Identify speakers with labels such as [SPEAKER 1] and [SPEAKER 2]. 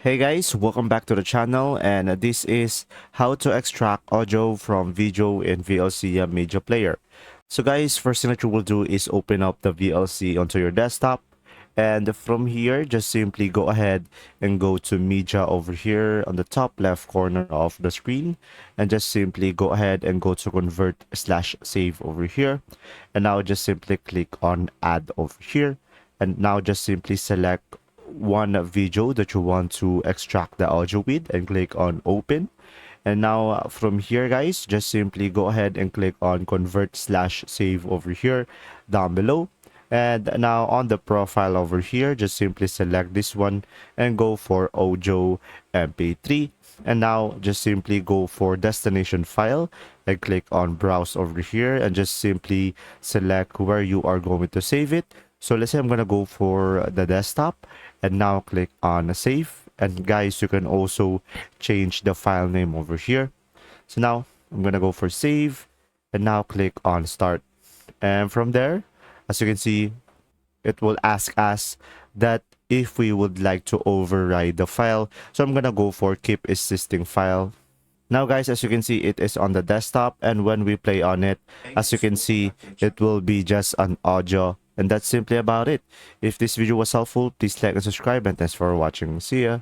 [SPEAKER 1] Hey guys, welcome back to the channel, and this is how to extract audio from video in VLC Media Player. So guys, first thing that you will do is open up the VLC onto your desktop, and from here just simply go ahead and go to media over here on the top left corner of the screen, and just simply go ahead and go to convert/save over here, and now just simply click on add over here, and now just simply select one video that you want to extract the audio with and click on open. And now from here guys, just simply go ahead and click on convert/save over here down below. And now on the profile over here, just simply select this one and go for audio mp3. And now just simply go for destination file and click on browse over here, and just simply select where you are going to save it. So let's say I'm gonna go for the desktop, and now click on save. And guys, you can also change the file name over here. So now I'm gonna go for save, and now click on start. And from there, as you can see, it will ask us that if we would like to override the file. So I'm gonna go for keep existing file. Now guys, as you can see, it is on the desktop, and when we play on it, as you can see, it will be just an audio. And that's simply about it. If this video was helpful, please like and subscribe, and thanks for watching. See ya.